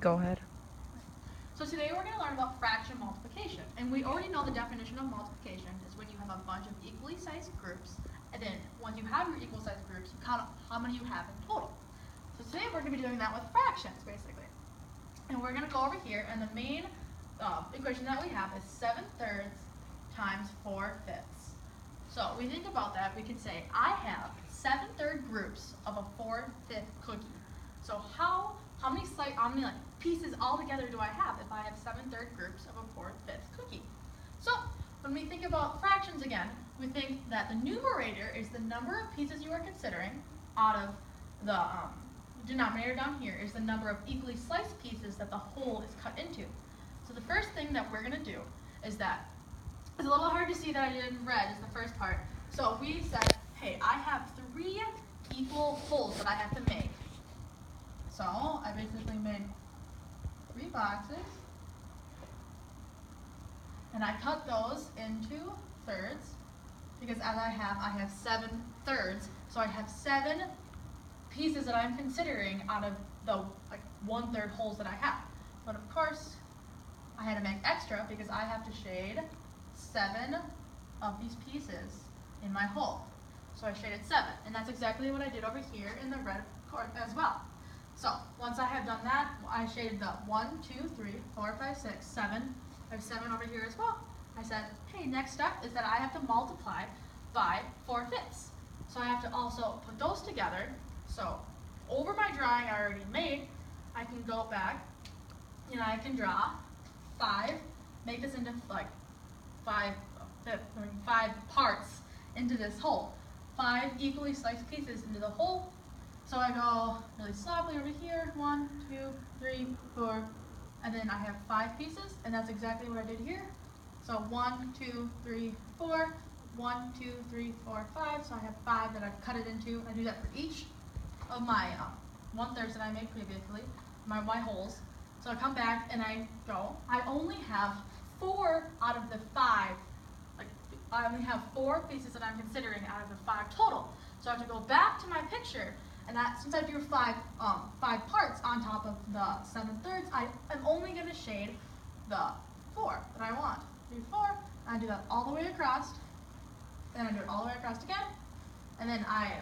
Go ahead. So today we're going to learn about fraction multiplication. And we already know the definition of multiplication is when you have a bunch of equally sized groups, and then once you have your equal sized groups, you count how many you have in total. So today we're going to be doing that with fractions, basically. And we're going to go over here, and the main equation that we have is 7/3 times 4/5. So we think about that, we can say I have 7/3 groups of a 4/5 cookie. So how many pieces altogether do I have if I have 7/3 groups of a 4/5 cookie? So when we think about fractions again, we think that the numerator is the number of pieces you are considering out of the denominator down here is the number of equally sliced pieces that the whole is cut into. So the first thing that we're going to do is that it's a little hard to see that I did in red is the first part. So we said, hey, I have 3 equal wholes that I have to make. So I basically made 3 boxes, and I cut those into thirds because as I have 7/3, so I have 7 pieces that I'm considering out of the 1/3 holes that I have. But of course, I had to make extra because I have to shade 7 of these pieces in my hole. So I shaded 7, and that's exactly what I did over here in the red as well. So once I have done that, I shaded the 1, 2, 3, 4, 5, 6, 7. I have 7 over here as well. I said, hey, next step is that I have to multiply by 4/5. So I have to also put those together. So over my drawing I already made, I can go back and I can draw 5, make this into 5 parts into this hole. 5 equally sliced pieces into the hole. So I go really sloppily over here, 1, 2, 3, 4, and then I have 5 pieces, and that's exactly what I did here. So 1, 2, 3, 4, 1, 2, 3, 4, 5. So I have 5 that I've cut it into. I do that for each of my 1/3 that I made previously, my holes. So I come back and I go, I only have 4 out of the 5, I only have 4 pieces that I'm considering out of the 5 total. So I have to go back to my picture, and since I drew 5 parts on top of the 7/3, I'm only going to shade the 4 that I want. 3, 4, and I do that all the way across, then I do it all the way across again, and then I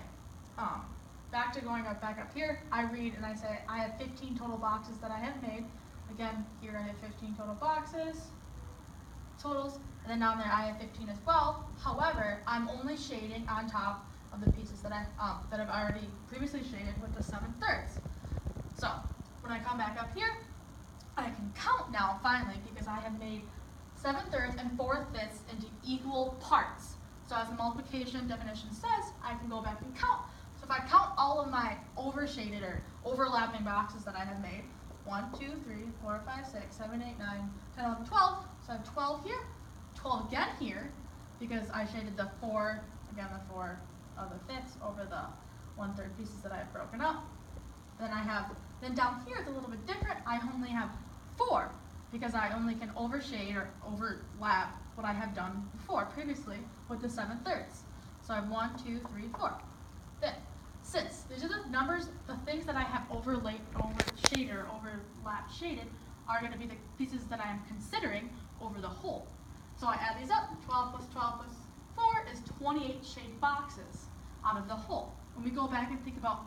back up here, I read and I say I have 15 total boxes that I have made. Again, here I have 15 total totals, and then down there I have 15 as well. However, I'm only shading on top of the pieces that I've already previously shaded with the 7/3. So when I come back up here, I can count now finally because I have made 7/3 and 4/5 into equal parts. So as the multiplication definition says, I can go back and count. So if I count all of my overshaded or overlapping boxes that I have made, 1, 2, 3, 4, 5, 6, 7, 8, 9, 10, 11, 12. So I have 12 here, 12 again here, because I shaded the 4 of the fifths over the 1/3 pieces that I have broken up. Then down here it's a little bit different. I only have 4 because I only can overshade or overlap what I have done before previously with the 7/3. So I have 1, 2, 3, 4. Then, since these are the numbers, the things that I have overlapped shaded are going to be the pieces that I am considering over the whole. So I add these up. 12 plus 12 plus 4 is 28 shade boxes out of the whole. When we go back and think about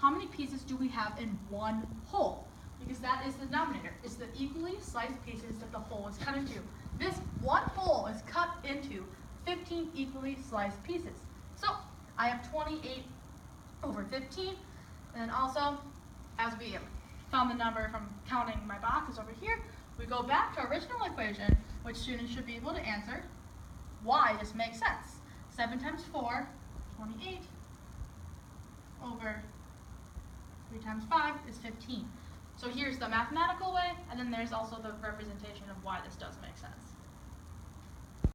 how many pieces do we have in one whole? Because that is the denominator. It's the equally sliced pieces that the whole is cut into. This one whole is cut into 15 equally sliced pieces. So I have 28 over 15. And then also, as we found the number from counting my boxes over here, we go back to our original equation, which students should be able to answer why this makes sense. 7 times 4, 28, over 3 times 5 is 15. So here's the mathematical way, and then there's also the representation of why this does make sense.